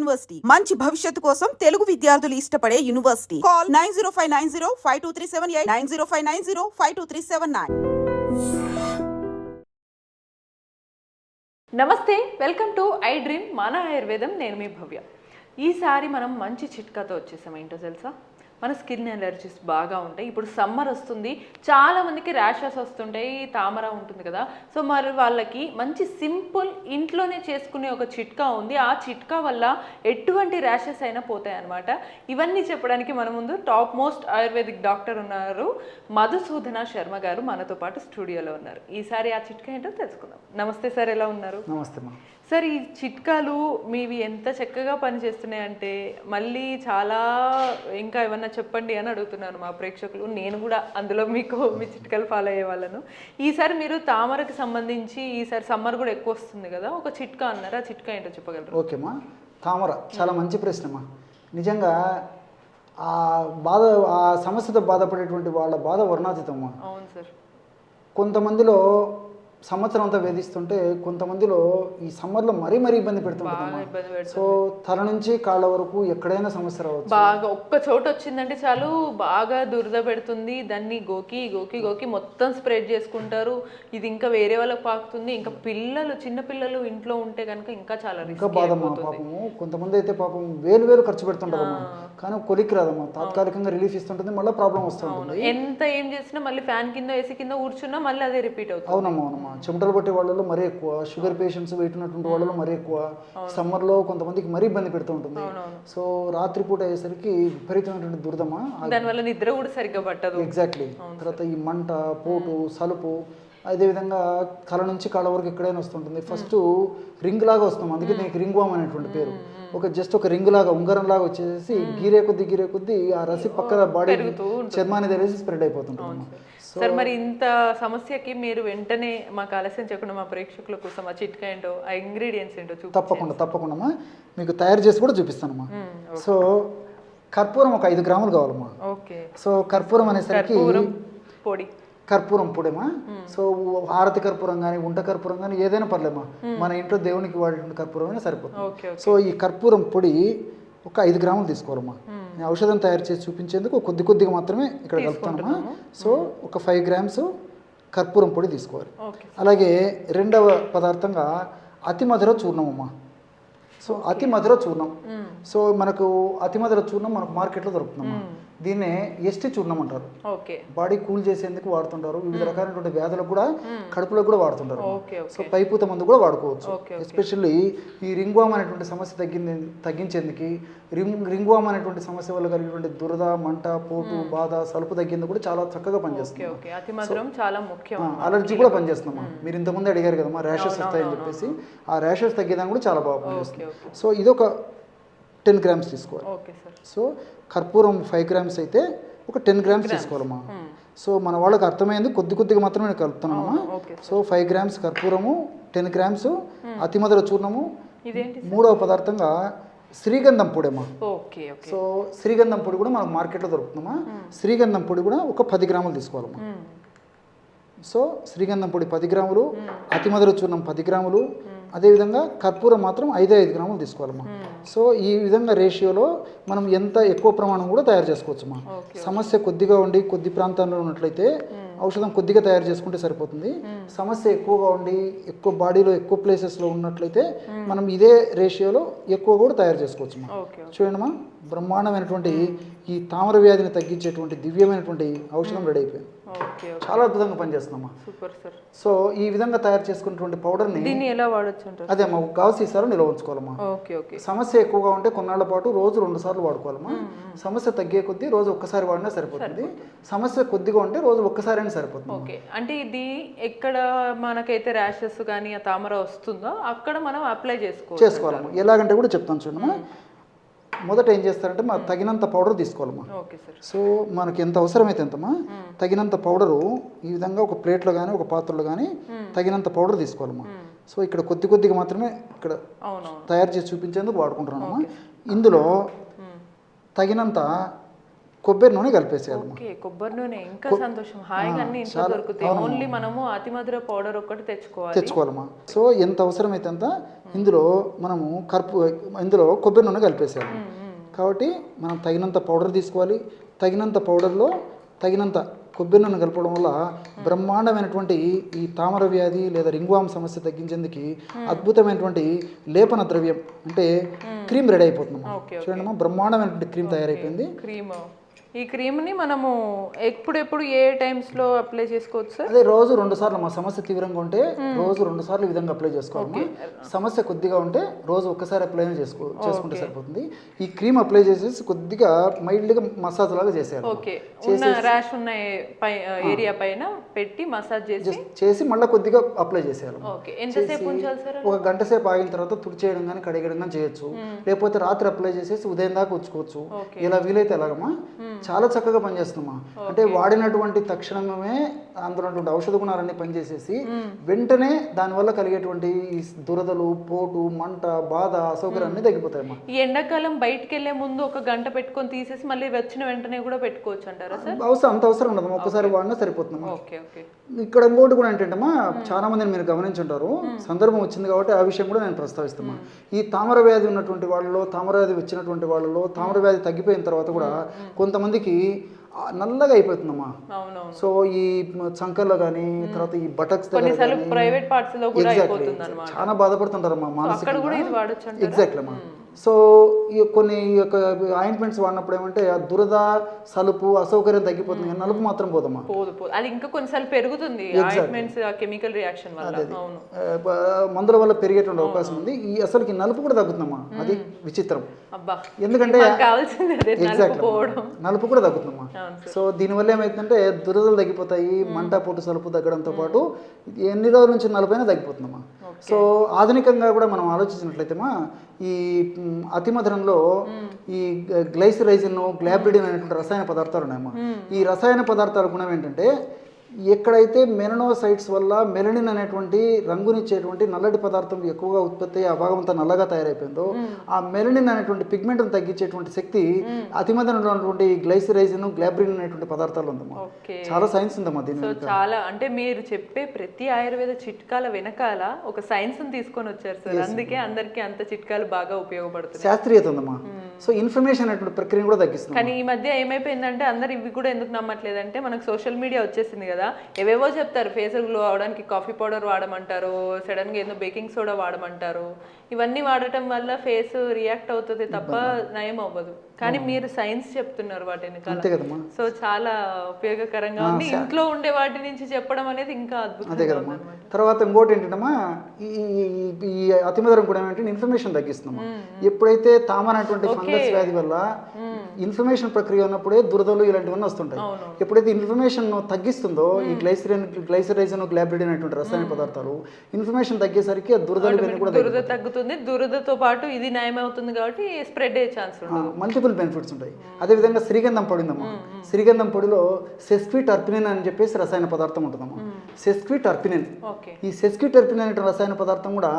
University మంచి భవిష్యత్తు కోసం తెలుగు విద్యార్థులు ఇష్టపడే యూనివర్సిటీ. కాల్ 9059052378 9059052379. నమస్తే, వెల్కమ్ టు ఐ డ్రీమ్ మన ఆయుర్వేదం. నేను మీ భవ్య. ఈసారి మనం మంచి చిట్కాతో వచ్చేసాం. ఏంటో తెలుసా? మన స్కిన్ ఎలర్జీస్ బాగా ఉంటాయి. ఇప్పుడు సమ్మర్ వస్తుంది, చాలామందికి ర్యాషెస్ వస్తుంటాయి, తామర ఉంటుంది కదా. సో మరి వాళ్ళకి మంచి సింపుల్ ఇంట్లోనే చేసుకునే ఒక చిట్కా ఉంది. ఆ చిట్కా వల్ల ఎటువంటి ర్యాషెస్ అయినా పోతాయి అన్నమాట. ఇవన్నీ చెప్పడానికి మన ముందు టాప్ మోస్ట్ ఆయుర్వేదిక్ డాక్టర్ ఉన్నారు, మధుసూదన శర్మ గారు మనతో పాటు స్టూడియోలో ఉన్నారు. ఈసారి ఆ చిట్కా ఏంటో తెలుసుకుందాం. నమస్తే సార్, ఎలా ఉన్నారు? నమస్తే మా. సార్, ఈ చిట్కాలు మీవి ఎంత చక్కగా పనిచేస్తున్నాయంటే మళ్ళీ చాలా ఇంకా ఏమన్నా చెప్పండి అని అడుగుతున్నాను మా ప్రేక్షకులు. నేను కూడా అందులో మీ చిట్కాలు ఫాలో అయ్యే వాళ్ళను. ఈసారి మీరు తామరకి సంబంధించి, ఈసారి సమ్మర్ కూడా ఎక్కువ వస్తుంది కదా, ఒక చిట్కా అన్నారు. ఆ చిట్కా ఏంటో చెప్పగలరు? ఓకేమ్మా. తామర చాలా మంచి ప్రశ్నమ్మా. నిజంగా ఆ బాధ, ఆ సమస్యతో బాధపడేటువంటి వాళ్ళ బాధ వర్ణాతీతమ్మా. అవును సార్. కొంతమందిలో సంవత్సరం అంతా వేధిస్తుంటే, కొంతమందిలో ఈ సమ్మర్లో మరీ ఇబ్బంది పెడుతుంటారు. సో తల నుంచి కాళ్ళ వరకు ఎక్కడైనా సమస్య రావచ్చు. బాగా ఒక్క చోట వచ్చిందంటే చాలు బాగా దురద పెడుతుంది. దాన్ని గోకి గోకి గోకి మొత్తం స్ప్రెడ్ చేసుకుంటారు. ఇది ఇంకా వేరే వాళ్ళకి పాకుతుంది. ఇంకా పిల్లలు, చిన్న పిల్లలు ఇంట్లో ఉంటే కనుక ఇంకా చాలా ఇంకా బాధమ్మా. పాపము కొంతమంది అయితే పాపం వేలు ఖర్చు పెడుతుంటారమ్మా, కానీ కొలిక్కి రాదమ్మా. తాత్కాలికంగా రిలీఫ్ ఇస్తుంటుంది, మళ్ళీ ప్రాబ్లం వస్తుంది. ఎంత ఏం చేసినా మళ్ళీ ఫ్యాన్ కింద, ఏసీ కింద కూర్చున్నా మళ్ళీ అదే రిపీట్ అవుతుంది. అవునమ్మా. చెమటలు పట్టే వాళ్ళలో మరీ ఎక్కువ, షుగర్ పేషెంట్స్, వెయిట్ ఉన్నటువంటి వాళ్ళలో మరీ ఎక్కువ, సమ్మర్లో కొంతమందికి మరీ ఇబ్బంది పెడుతూ ఉంటుంది. సో రాత్రిపూట అయ్యేసరికి విపరీతమైనటువంటి దురదమా, దానివల్ల నిద్ర కూడా సరిగ్గా పట్టదు. ఎగ్జాక్ట్లీ. తర్వాత ఈ మంట, పోటు, సలుపు, అదేవిధంగా కళ నుంచి కాళ్ళ వరకు ఎక్కడైనా వస్తుంటుంది. ఫస్ట్ రింగ్ లాగా వస్తాం, అందుకే దీనికి రింగ్ వామ్ అనేటువంటి పేరు. జస్ట్ ఒక రింగ్ లాగా, ఉంగరం లాగా వచ్చేసి గీరే కొద్దీ ఆ రసి పక్కన బాడీ చర్మాన్ని తెలిసి స్ప్రెడ్ అయిపోతుంటుంది. సార్, మరి ఇంత సమస్యకి మీరు వెంటనే మాకు ఆలస్యం చేయకుండా మా ప్రేక్షకుల కోసం ఆ చిట్కా ఏంటో, ఆ ఇంగ్రీడియంట్స్ ఏంటో తప్పకుండా మీకు తయారు చేసి కూడా చూపిస్తానమ్మా. సో కర్పూరం ఒక 5 గ్రాములు కావాలమ్మా. ఓకే. సో కర్పూరం అనేసరికి పొడి, కర్పూరం పొడేమా. సో హారతి కర్పూరం కానీ, ఉంట కర్పూరం కానీ ఏదైనా పర్లేమా. మన ఇంట్లో దేవునికి వాడే కర్పూరం అయినా సరిపోతుంది. సో ఈ కర్పూరం పొడి ఒక 5 గ్రాములు తీసుకోవాలమ్మా. నేను ఔషధం తయారు చేసి చూపించేందుకు కొద్దిగా మాత్రమే ఇక్కడ కలుపుతానమ్మా. సో ఒక 5 గ్రామ్స్ కర్పూరం పొడి తీసుకోవాలి. అలాగే రెండవ పదార్థంగా అతి మధుర చూర్ణమమ్మా. సో అతి మధుర చూర్ణం, సో మనకు అతి మధుర చూర్ణం మనకు మార్కెట్లో దొరుకుతుందమ్మా. దీన్నే ఎస్టి చూర్ణం అంటారు. బాడీ కూల్ చేసేందుకు వాడుతుంటారు. వివిధ రకాలైనటువంటి వ్యాధులకు కూడా, కడుపులో కూడా వాడుతుంటారు. సో పైపూత మందు కూడా వాడుకోవచ్చు. ఎస్పెషల్లీ ఈ రింగ్ వామ్ అనేటువంటి సమస్య తగ్గించేందుకు, రింగ్ వామ్ అనేటువంటి సమస్య వల్ల కలిగినటువంటి దురద, మంట, పోటు, బాధ, సలుపు తగ్గేందుకు కూడా చాలా చక్కగా పనిచేస్తుంది. అలర్జీ కూడా పనిచేస్తుందమ్మా. మీరు ఇంతకుముందు అడిగారు కదమ్మా ర్యాషెస్ వస్తాయని చెప్పేసి, ఆ ర్యాషెస్ తగ్గేదాన్ని కూడా చాలా బాగా పనిచేస్తుంది. సో ఇదొక 10 గ్రామ్స్ తీసుకోవాలి. సో కర్పూరం 5 గ్రామ్స్ అయితే ఒక 10 గ్రామ్స్ తీసుకోవాలమ్మా. సో మన వాళ్ళకి అర్థమైంది, కొద్దిగా మాత్రమే నేను కలుపుతున్నామా. సో 5 గ్రామ్స్ కర్పూరము, 10 గ్రామ్స్ అతిమధుర చూర్ణము, మూడవ పదార్థంగా శ్రీగంధం పొడేమా. సో శ్రీగంధం పొడి కూడా మనకు మార్కెట్లో దొరుకుతుందమ్మా. శ్రీగంధం పొడి కూడా ఒక 10 గ్రాములు తీసుకోవాలమ్మా. సో శ్రీగంధం పొడి 10 గ్రాములు, అతిమధుర చూర్ణం 10 గ్రాములు, అదేవిధంగా కర్పూరం మాత్రం 5 గ్రాములు తీసుకోవాలమ్మా. సో ఈ విధంగా రేషియోలో మనం ఎంత ఎక్కువ ప్రమాణం కూడా తయారు చేసుకోవచ్చమ్మా. సమస్య కొద్దిగా ఉండి కొద్ది ప్రాంతాల్లో ఉన్నట్లయితే ఔషధం కొద్దిగా తయారు చేసుకుంటే సరిపోతుంది. సమస్య ఎక్కువగా ఉండి ఎక్కువ బాడీలో ఎక్కువ ప్లేసెస్లో ఉన్నట్లయితే మనం ఇదే రేషియోలో ఎక్కువ కూడా తయారు చేసుకోవచ్చమ్మా. చూడండిమా, బ్రహ్మాండమైనటువంటి ఈ తామర వ్యాధిని తగ్గించేటువంటి దివ్యమైనటువంటి ఔషధం రెడీ అయిపోయింది. చాలా అద్భుతంగా పనిచేస్తుందమ్మా. సో ఈ విధంగా తయారు చేసుకున్నటువంటి పౌడర్ని ఎలా వాడచ్చు? అదే అమ్మా, గాజు సీసాలో నిల్వ ఉంచుకోవాలమ్మా. సమస్య ఎక్కువగా ఉంటే కొన్నాళ్ల పాటు రోజు 2 సార్లు వాడుకోవాలమ్మా. సమస్య తగ్గే కొద్దీ రోజు ఒక్కసారి వాడినా సరిపోతుంది. సమస్య కొద్దిగా ఉంటే రోజు ఒక్కసారైనా సరిపోతుంది. అంటే ఇది ఎక్కడ మనకైతే ర్యాషెస్ కానీ ఆ తామర వస్తుందో అక్కడ మనం అప్లై చేసుకోవాలమ్మా. ఎలాగంటే కూడా చెప్తాను చూడమ్మా. మొదట ఏం చేస్తారంటే మా తగినంత పౌడర్ తీసుకోవాలమ్మా. సో మనకి ఎంత అవసరమైతే ఎంతమ్మా తగినంత పౌడరు ఈ విధంగా ఒక ప్లేట్లో కానీ ఒక పాత్రలో కానీ తగినంత పౌడర్ తీసుకోవాలమ్మా. సో ఇక్కడ కొద్దిగా మాత్రమే ఇక్కడ తయారు చేసి చూపించేందుకు వాడుకుంటున్నానమ్మా. ఇందులో తగినంత కొబ్బరి నూనె కలిపేసేయాలమ్మా. ఓకే, కొబ్బరి నూనె ఇంకా సంతోషం. హాయిగా అన్ని ఇంట్లో దొరుకుతాయి. ఓన్లీ మనము అతిమధుర పౌడర్ ఒక్కటి తెచ్చుకోవాలమ్మా. సో ఎంత అవసరమైతే అంత ఇందులో మనము ఇందులో కొబ్బరి నూనె కలిపేసేయాలి. కాబట్టి మనం తగినంత పౌడర్ తీసుకోవాలి. తగినంత పౌడర్లో తగినంత కొబ్బరి నూనె కలపడం వల్ల బ్రహ్మాండమైనటువంటి ఈ తామర వ్యాధి లేదా రింగ్వామ్ సమస్య తగ్గించేందుకు అద్భుతమైనటువంటి లేపన ద్రవ్యం అంటే క్రీమ్ రెడీ అయిపోతుంది. చూడండి, బ్రహ్మాండమైనటువంటి క్రీమ్ తయారైపోయింది. క్రీమ్, ఈ క్రీమ్ని మనము ఎప్పుడెప్పుడు ఏ టైమ్స్లో అప్లై చేసుకోవచ్చు సార్? అదే రోజు 2 సార్లు. మా సమస్య తీవ్రంగా ఉంటే రోజు 2 సార్లు ఈ విధంగా అప్లై చేసుకోవాలి. సమస్య కొద్దిగా ఉంటే రోజు ఒక్కసారి అప్లై చేసుకుంటే సరిపోతుంది. ఈ క్రీమ్ అప్లై చేసేసి కొద్దిగా మైల్డ్గా మసాజ్ లాగా చేసేయాలి. ఓకే, ఉన్న ర్యాష్ ఉన్న ఏరియా పైన పెట్టి మసాజ్ చేసి మళ్ళీ కొద్దిగా అప్లై చేసేయాలి. ఓకే, ఎంతసేపు ఉంచాలి సార్? 1 గంట సేపు ఆగిన తర్వాత తుడిచేయడం కానీ కడిగడం కానీ చేయొచ్చు. లేకపోతే రాత్రి అప్లై చేసేసి ఉదయం దాకా ఉంచుకోవచ్చు. ఇలా వీలైతే ఎలాగమ్మా చాలా చక్కగా పనిచేస్తుందమ్మా. అంటే వాడినటువంటి తక్షణమే అందులో ఔషధ గుణాలన్నీ పనిచేసేసి వెంటనే దానివల్ల కలిగేటువంటి దురదలు, పోటు, మంట, బాధ, అసౌకర్యాన్ని తగ్గిపోతాయమ్మా. ఈ ఎండాకాలం బయటకు వెళ్లే ముందు 1 గంట పెట్టుకొని తీసేసి మళ్ళీ వచ్చిన వెంటనే కూడా పెట్టుకోవచ్చు అంటారా సార్? అంత అవసరం ఉండదు, ఒక్కసారి వాడినా సరిపోతుందమ్మా. Okay okay. ఇక్కడ ఇంకోటి కూడా ఏంటంటమ్మా, చాలా మందిని మీరు గమనించుంటారు, సందర్భం వచ్చింది కాబట్టి ఆ విషయం కూడా నేను ప్రస్తావిస్తున్నా. ఈ తామర వ్యాధి ఉన్నటువంటి వాళ్ళలో, తామర వ్యాధి వచ్చినటువంటి వాళ్ళలో, తామర వ్యాధి తగ్గిపోయిన తర్వాత కూడా కొంతమందికి నల్లగా అయిపోతుందమ్మా. సో ఈ చంకల్లో కానీ తర్వాత ఈ బటక్స్ ప్రైవేట్ పార్ట్స్ లో కూడా అయిపోతుంది అన్నమాట. చాలా బాధపడుతుంటారమ్మా మానసికంగా. ఎగ్జాక్ట్లీ అమ్మా. సో ఈ కొన్ని ఆయింట్మెంట్స్ వాడినప్పుడు ఏమంటే ఆ దురద, సలుపు, అసౌకర్యం తగ్గిపోతుంది కానీ నలుపు మాత్రం పోదమ్మా. అది ఇంకా కొన్నిసార్లు పెరుగుతుంది కెమికల్ రియాక్షన్ వల్ల. మందుల వల్ల పెరిగేటువంటి అవకాశం ఉంది. ఈ అసలుకి నలుపు కూడా తగ్గుతుందమ్మా. అది విచిత్రం. ఎందుకంటే నలుపు కూడా తగ్గుతుందమ్మా. సో దీనివల్ల ఏమైతుందంటే దురదలు తగ్గిపోతాయి, మంట, పొట్టు, సలుపు తగ్గడంతో పాటు ఎన్ని రోజుల నుంచి నలుపైనా తగ్గిపోతుందమ్మా. సో ఆధునికంగా కూడా మనం ఆలోచించినట్లయితేమా ఈ అతిమధురంలో ఈ గ్లైసరైజిన్, గ్లాబ్రిడిన్ అనేటువంటి రసాయన పదార్థాలు ఉన్నాయమ్మా. ఈ రసాయన పదార్థాల గుణం ఏంటంటే ఎక్కడైతే మెలనోసైట్స్ వల్ల మెలనిన్ అనేటువంటి రంగునిచ్చేటువంటి నల్లటి పదార్థం ఎక్కువగా ఉత్పత్తి అయ్యి ఆ భాగం అంతా నల్లగా తయారైపోయిందో ఆ మెలనిన్ అనేటువంటి పిగ్మెంట్ను తగ్గించేటువంటి శక్తి అతిమధురంలో ఉన్నటువంటి గ్లైసరైజిన్, గ్లాబ్రిడిన్ అనేటువంటి పదార్థాలు ఉందమ్మా. చాలా సైన్స్ ఉందమ్మా దీని. చాలా అంటే మీరు చెప్పే ప్రతి ఆయుర్వేద చిట్కాల వెనకాల ఒక సైన్స్ తీసుకొని వచ్చారు సార్. అందుకే అందరికీ అంత చిట్కాలు బాగా ఉపయోగపడుతుంది. శాస్త్రీయత ఉందమ్మా. సో ఇన్ఫర్మేషన్ అనేటువంటి ప్రక్రియ కూడా తగ్గిస్తుంది. కానీ ఈ మధ్య ఏమైపోయిందంటే అందరు ఇవి కూడా ఎందుకు నమ్మట్లేదంటే మనకు సోషల్ మీడియా వచ్చేసింది కదా, ఏవేవో చెప్తారు. ఫేస్ గ్లో అవడానికి కాఫీ పౌడర్ వాడమంటారు, సడన్గా ఏదో బేకింగ్ సోడా వాడమంటారు. ఇవన్నీ వాడటం వల్ల ఫేస్ రియాక్ట్ అవుతుంది తప్ప నయం అవ్వదు. కానీ మీరు సైన్స్ చెప్తున్నారు వాటిని, సో చాలా ఉపయోగకరంగా ఉంది. ఇంట్లో ఉండే వాటి నుంచి చెప్పడం అనేది ఇంకా అద్భుతం. తర్వాత ఇంకోటి ఏంటంటమ్మా, ఈ అతిమధురం కూడా ఏంటంటే ఇన్ఫర్మేషన్ తగ్గిస్తున్నామా. ఎప్పుడైతే తామర అటువంటి ఫంగస్ వ్యాధి వల్ల ఇన్ఫర్మేషన్ ప్రక్రియ ఉన్నప్పుడే దురదలు ఇలాంటివన్నీ వస్తుంటాయి. ఎప్పుడైతే ఇన్ఫర్మేషన్ తగ్గిస్తుందో ఈ గ్లైసరైజిన్, గ్లాబ్రిడిన్ అనేటువంటి రసాయన పదార్థాలు ఇన్ఫర్మేషన్ తగ్గేసరికి దురదలు కూడా తగ్గుతుంది. దురదతో పాటు ఇది నయం అవుతుంది కాబట్టి స్ప్రెడ్ అయ్యే ఛాన్స్ ఉంటుంది. మల్టిపుల్ బెనిఫిట్స్ ఉంటాయి. అదేవిధంగా శ్రీగంధం పొడిందమ్మా. శ్రీగంధం పొడిలో సెస్క్విటర్పినిన్ అని చెప్పేసి రసాయన పదార్థం ఉంటుందమ్మా. సెస్క్విటర్పినిన్, ఈ సెస్క్విటర్పినిన్ అనే రసాయన పదార్థం కూడా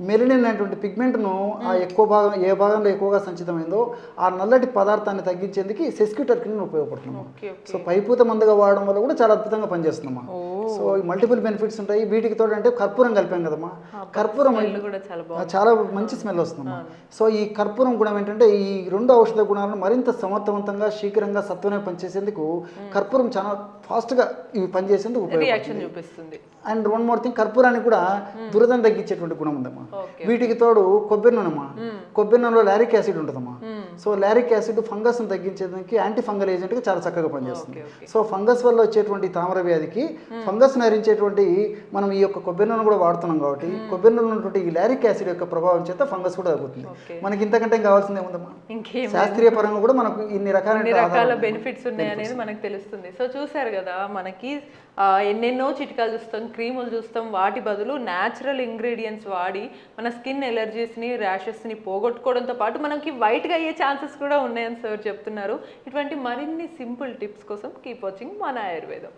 మెలనిన్ అనేటువంటి పిగ్మెంట్ను ఆ ఎక్కువ భాగం ఏ భాగంలో ఎక్కువగా సంచితమైందో ఆ నల్లటి పదార్థాన్ని తగ్గించేందుకు సెస్క్విటర్పినిన్ ఉపయోగపడుతుంది. సో పైపూత మందుగా వాడడం వల్ల కూడా చాలా అద్భుతంగా పనిచేస్తుందమ్మా. సో ఈ మల్టిపుల్ బెనిఫిట్స్ ఉంటాయి. వీటికి తోడు అంటే కర్పూరం కలిపాం కదమ్మా. కర్పూరం చాలా మంచి స్మెల్ వస్తుందమ్మా. సో ఈ కర్పూరం గుణం ఏంటంటే ఈ 2 ఔషధ గుణాలను మరింత సమర్థవంతంగా, శీఘ్రంగా, సత్వమే పనిచేసేందుకు కర్పూరం చాలా ఫాస్ట్గా ఇవి పనిచేసేందుకు చూపిస్తుంది. అండ్ 1 మోర్ థింగ్, కర్పూరానికి కూడా దురదను తగ్గించేటువంటి గుణం ఉందమ్మా. వీటికి తోడు కొబ్బరి నూనెమ్మా. కొబ్బరి నూనెలో లారిక్ యాసిడ్ ఉంటుందమ్మా. సో లారిక్ యాసిడ్ ఫంగస్ను తగ్గించేదానికి యాంటీ ఫంగల్ ఏజెంట్గా చాలా చక్కగా పనిచేస్తుంది. సో ఫంగస్ వల్ల వచ్చేటువంటి తామర వ్యాధికి ఫంగస్ నరించేటువంటి మనం ఈ యొక్క కొబ్బరి నూనె కూడా వాడుతున్నాం కాబట్టి కొబ్బరి నూనె ఉన్నటువంటి ఈ లారిక్ యాసిడ్ యొక్క ప్రభావం చేత ఫంగస్ కూడా తగ్గుతుంది. మనకి ఇంతకంటే కావాల్సిందే ఉందమ్మా. శాస్త్రీయ పరంగా కూడా మనకు ఇన్ని రకాల బెనిఫిట్స్ ఉన్నాయి అనేది మనకు తెలుస్తుంది. సో చూసారు కదా, మనకి ఎన్నెన్నో చిట్కాలు చూస్తాం, క్రీములు చూస్తాం. వాటి బదులు న్యాచురల్ ఇంగ్రీడియంట్స్ వాడి మన స్కిన్ ఎలర్జీస్ని, ర్యాషెస్ని పోగొట్టుకోవడంతో పాటు మనకి వైట్గా అయ్యే ఛాన్సెస్ కూడా ఉన్నాయని సార్ చెప్తున్నారు. ఇటువంటి మరిన్ని సింపుల్ టిప్స్ కోసం కీప్ వాచింగ్ మన ఆయుర్వేదం.